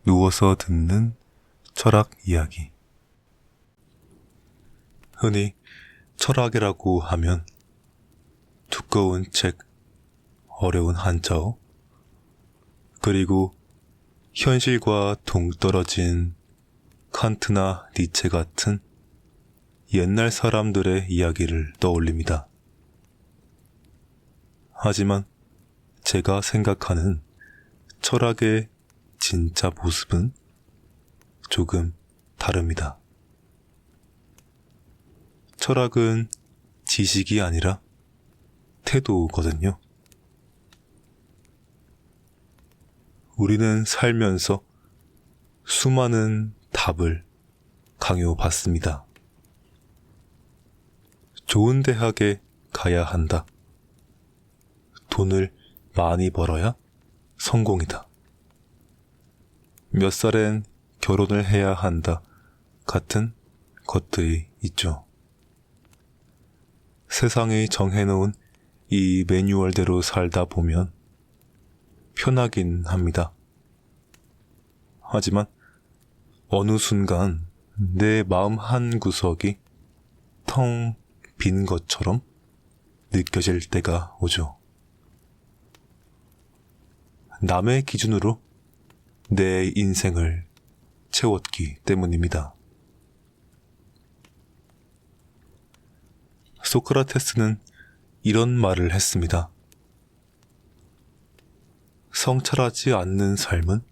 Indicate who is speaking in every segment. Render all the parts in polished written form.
Speaker 1: 누워서 듣는 철학 이야기. 흔히 철학이라고 하면 두꺼운 책, 어려운 한자어, 그리고 현실과 동떨어진 칸트나 니체 같은 옛날 사람들의 이야기를 떠올립니다. 하지만 제가 생각하는 철학의 진짜 모습은 조금 다릅니다. 철학은 지식이 아니라 태도거든요. 우리는 살면서 수많은 답을 강요받습니다. 좋은 대학에 가야 한다. 돈을 많이 벌어야 성공이다. 몇 살엔 결혼을 해야 한다. 같은 것들이 있죠. 세상이 정해놓은 이 매뉴얼대로 살다 보면 편하긴 합니다. 하지만 어느 순간 내 마음 한 구석이 텅 빈 것처럼 느껴질 때가 오죠. 남의 기준으로 내 인생을 채웠기 때문입니다. 소크라테스는 이런 말을 했습니다. 성찰하지 않는 삶은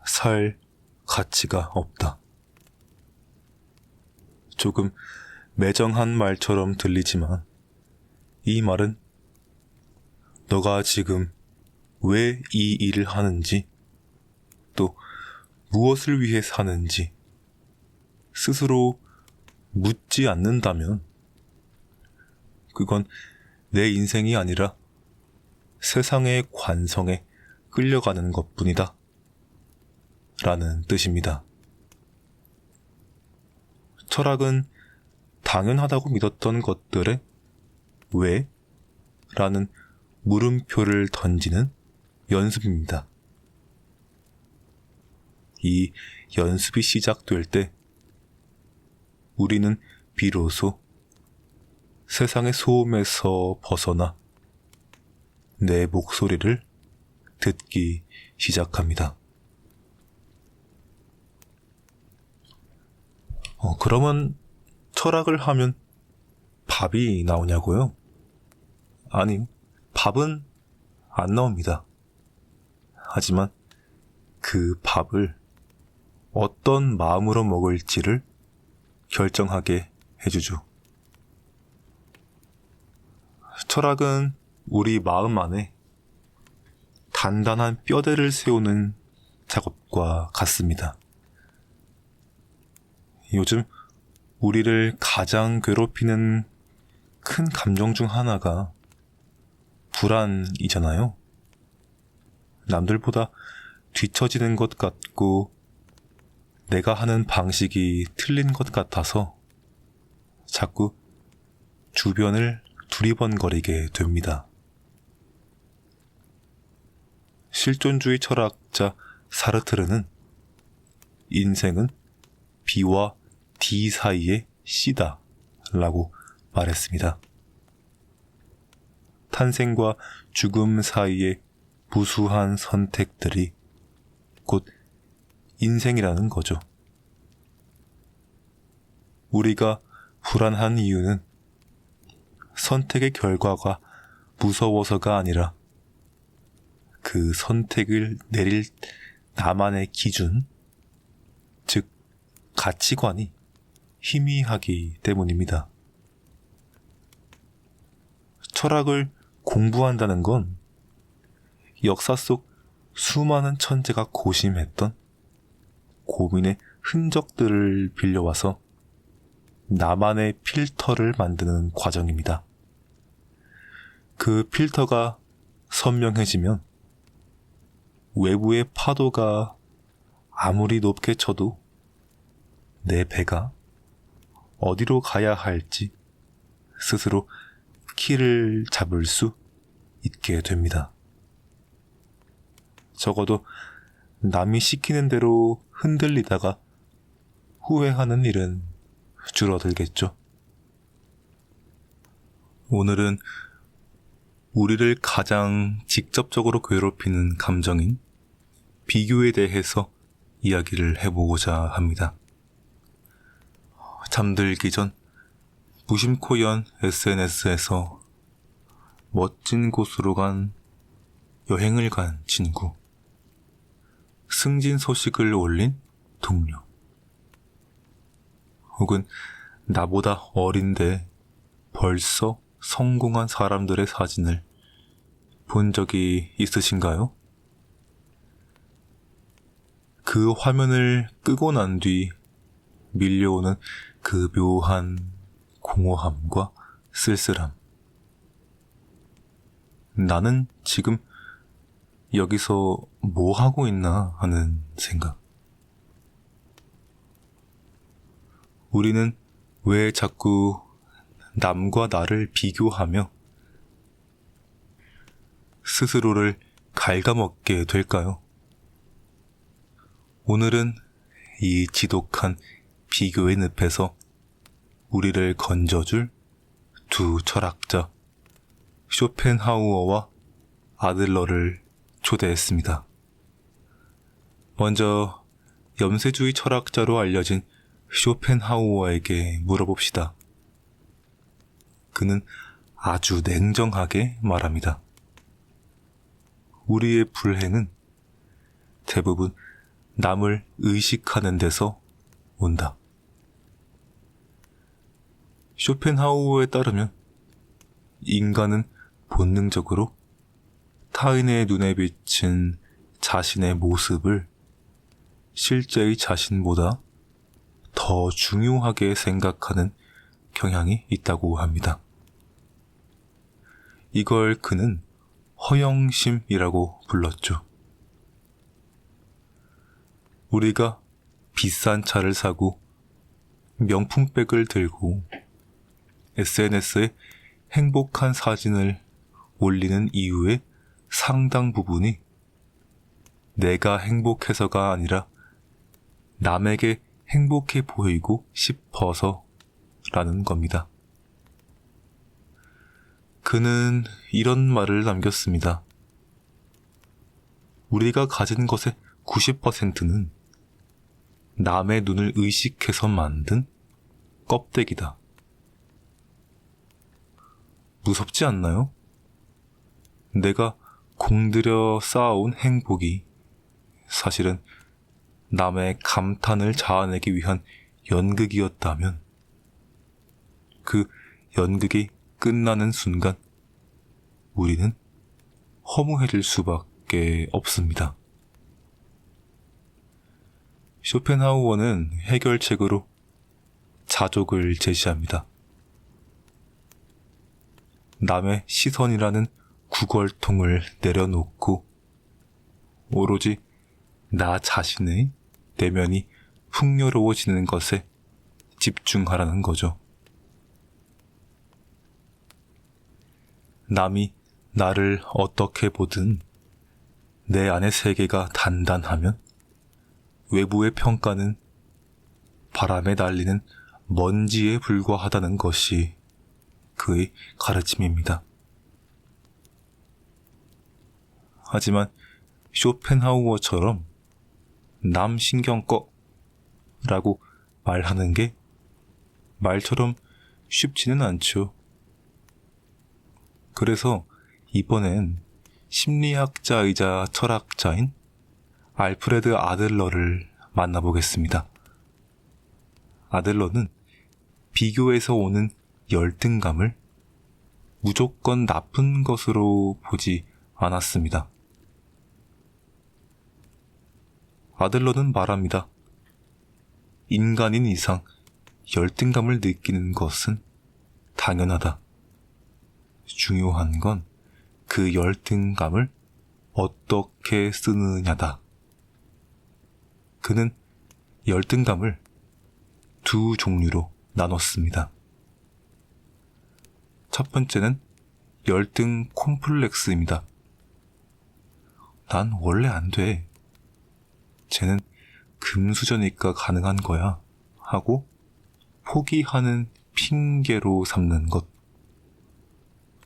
Speaker 1: 살 가치가 없다. 조금 매정한 말처럼 들리지만 이 말은 너가 지금 왜 이 일을 하는지, 또 무엇을 위해 사는지 스스로 묻지 않는다면 그건 내 인생이 아니라 세상의 관성에 끌려가는 것뿐이다 라는 뜻입니다. 철학은 당연하다고 믿었던 것들에 왜? 라는 물음표를 던지는 연습입니다. 이 연습이 시작될 때 우리는 비로소 세상의 소음에서 벗어나 내 목소리를 듣기 시작합니다. 그러면 철학을 하면 밥이 나오냐고요? 아니, 밥은 안 나옵니다. 하지만 그 밥을 어떤 마음으로 먹을지를 결정하게 해주죠. 철학은 우리 마음 안에 단단한 뼈대를 세우는 작업과 같습니다. 요즘 우리를 가장 괴롭히는 큰 감정 중 하나가 불안이잖아요. 남들보다 뒤처지는 것 같고 내가 하는 방식이 틀린 것 같아서 자꾸 주변을 두리번거리게 됩니다. 실존주의 철학자 사르트르는 인생은 B와 D 사이의 C다 라고 말했습니다. 탄생과 죽음 사이의 무수한 선택들이 곧 인생이라는 거죠. 우리가 불안한 이유는 선택의 결과가 무서워서가 아니라 그 선택을 내릴 나만의 기준, 즉 가치관이 희미하기 때문입니다. 철학을 공부한다는 건 역사 속 수많은 천재가 고심했던 고민의 흔적들을 빌려와서 나만의 필터를 만드는 과정입니다. 그 필터가 선명해지면 외부의 파도가 아무리 높게 쳐도 내 배가 어디로 가야 할지 스스로 키를 잡을 수 있게 됩니다. 적어도 남이 시키는 대로 흔들리다가 후회하는 일은 줄어들겠죠. 오늘은 우리를 가장 직접적으로 괴롭히는 감정인 비교에 대해서 이야기를 해보고자 합니다. 잠들기 전 무심코 연 SNS에서 멋진 곳으로 여행을 간 친구, 승진 소식을 올린 동료, 혹은 나보다 어린데 벌써 성공한 사람들의 사진을 본 적이 있으신가요? 그 화면을 끄고 난 뒤 밀려오는 그 묘한 공허함과 쓸쓸함. 나는 지금 여기서 뭐 하고 있나 하는 생각. 우리는 왜 자꾸 남과 나를 비교하며 스스로를 갉아먹게 될까요? 오늘은 이 지독한 비교의 늪에서 우리를 건져줄 두 철학자, 쇼펜하우어와 아들러를 초대했습니다. 먼저 염세주의 철학자로 알려진 쇼펜하우어에게 물어봅시다. 그는 아주 냉정하게 말합니다. 우리의 불행은 대부분 남을 의식하는 데서 온다. 쇼펜하우어에 따르면 인간은 본능적으로 타인의 눈에 비친 자신의 모습을 실제의 자신보다 더 중요하게 생각하는 경향이 있다고 합니다. 이걸 그는 허영심이라고 불렀죠. 우리가 비싼 차를 사고 명품백을 들고 SNS에 행복한 사진을 올리는 이유의 상당 부분이 내가 행복해서가 아니라 남에게 행복해 보이고 싶어서라는 겁니다. 그는 이런 말을 남겼습니다. 우리가 가진 것의 90%는 남의 눈을 의식해서 만든 껍데기다. 무섭지 않나요? 내가 공들여 쌓아온 행복이 사실은 남의 감탄을 자아내기 위한 연극이었다면 그 연극이 끝나는 순간 우리는 허무해질 수밖에 없습니다. 쇼펜하우어는 해결책으로 자족을 제시합니다. 남의 시선이라는 구걸통을 내려놓고 오로지 나 자신의 내면이 풍요로워지는 것에 집중하라는 거죠. 남이 나를 어떻게 보든 내 안의 세계가 단단하면 외부의 평가는 바람에 날리는 먼지에 불과하다는 것이 그의 가르침입니다. 하지만 쇼펜하우어처럼 남 신경 꺼 라고 말하는 게 말처럼 쉽지는 않죠. 그래서 이번엔 심리학자이자 철학자인 알프레드 아들러를 만나보겠습니다. 아들러는 비교에서 오는 열등감을 무조건 나쁜 것으로 보지 않았습니다. 아들러는 말합니다. 인간인 이상 열등감을 느끼는 것은 당연하다. 중요한 건 그 열등감을 어떻게 쓰느냐다. 그는 열등감을 두 종류로 나눴습니다. 첫 번째는 열등 콤플렉스입니다. 난 원래 안 돼. 쟤는 금수저니까 가능한 거야 하고 포기하는 핑계로 삼는 것.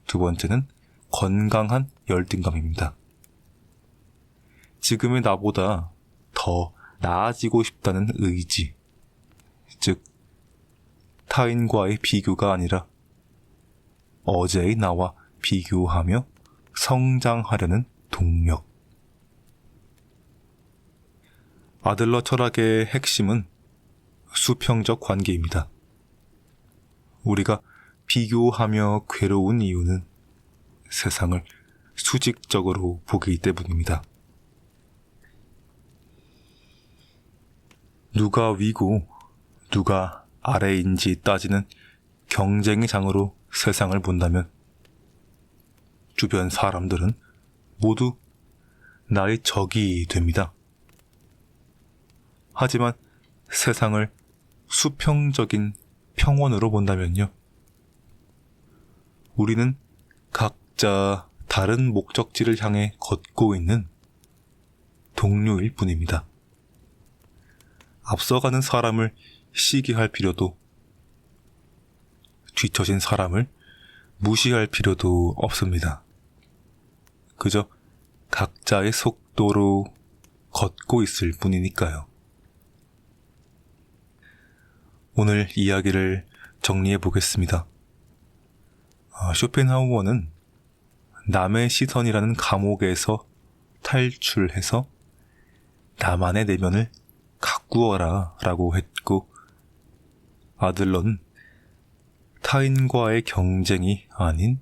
Speaker 1: 두 번째는 건강한 열등감입니다. 지금의 나보다 더 나아지고 싶다는 의지, 즉 타인과의 비교가 아니라 어제의 나와 비교하며 성장하려는 동력. 아들러 철학의 핵심은 수평적 관계입니다. 우리가 비교하며 괴로운 이유는 세상을 수직적으로 보기 때문입니다. 누가 위고 누가 아래인지 따지는 경쟁의 장으로 세상을 본다면 주변 사람들은 모두 나의 적이 됩니다. 하지만 세상을 수평적인 평원으로 본다면요, 우리는 각자 다른 목적지를 향해 걷고 있는 동료일 뿐입니다. 앞서가는 사람을 시기할 필요도, 뒤처진 사람을 무시할 필요도 없습니다. 그저 각자의 속도로 걷고 있을 뿐이니까요. 오늘 이야기를 정리해 보겠습니다. 쇼펜하우어는 남의 시선이라는 감옥에서 탈출해서 나만의 내면을 가꾸어라 라고 했고, 아들러는 타인과의 경쟁이 아닌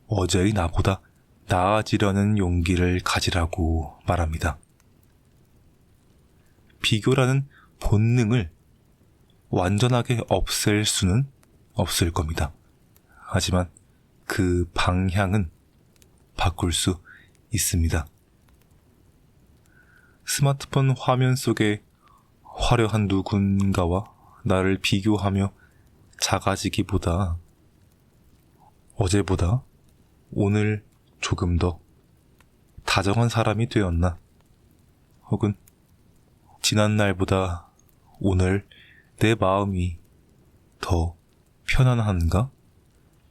Speaker 1: 어제의 나보다 나아지려는 용기를 가지라고 말합니다. 비교라는 본능을 완전하게 없앨 수는 없을 겁니다. 하지만 그 방향은 바꿀 수 있습니다. 스마트폰 화면 속에 화려한 누군가와 나를 비교하며 작아지기보다 어제보다 오늘 조금 더 다정한 사람이 되었나, 혹은 지난 날보다 오늘 내 마음이 더 편안한가,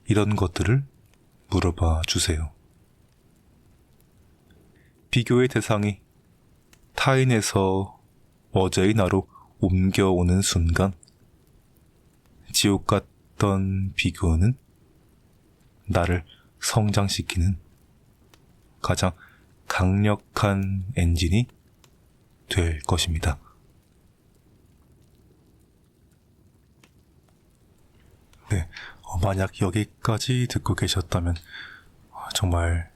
Speaker 1: 이런 것들을 물어봐 주세요. 비교의 대상이 타인에서 어제의 나로 옮겨오는 순간, 지옥 같던 비교는 나를 성장시키는 가장 강력한 엔진이 될 것입니다. 네, 만약 여기까지 듣고 계셨다면 정말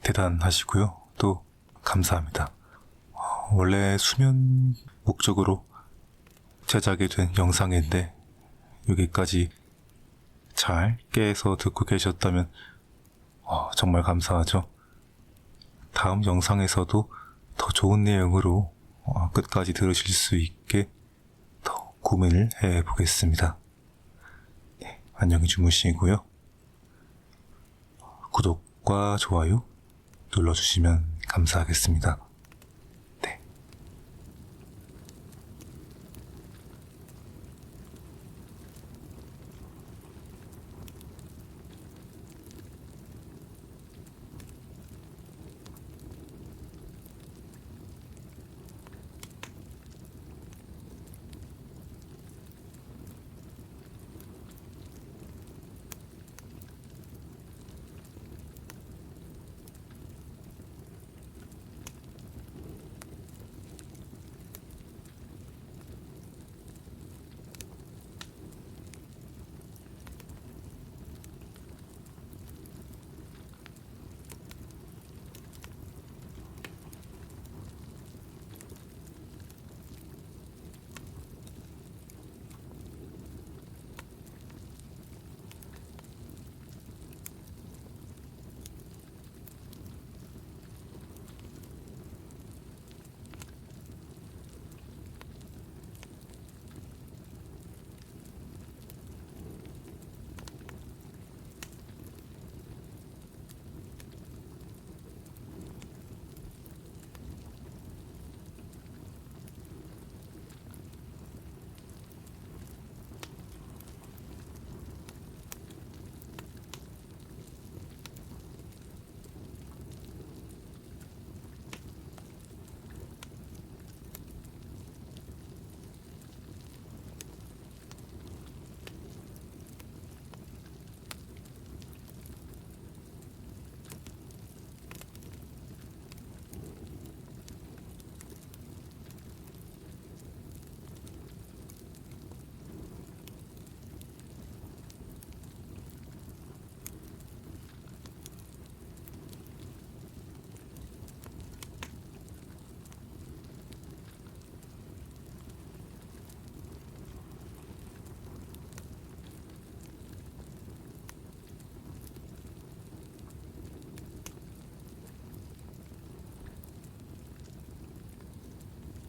Speaker 1: 대단하시고요. 또 감사합니다. 원래 수면 목적으로 제작이 된 영상인데 여기까지 잘 깨서 듣고 계셨다면 정말 감사하죠. 다음 영상에서도 더 좋은 내용으로 끝까지 들으실 수 있게 더 고민을 해보겠습니다. 네, 안녕히 주무시고요. 구독과 좋아요 눌러주시면 감사하겠습니다.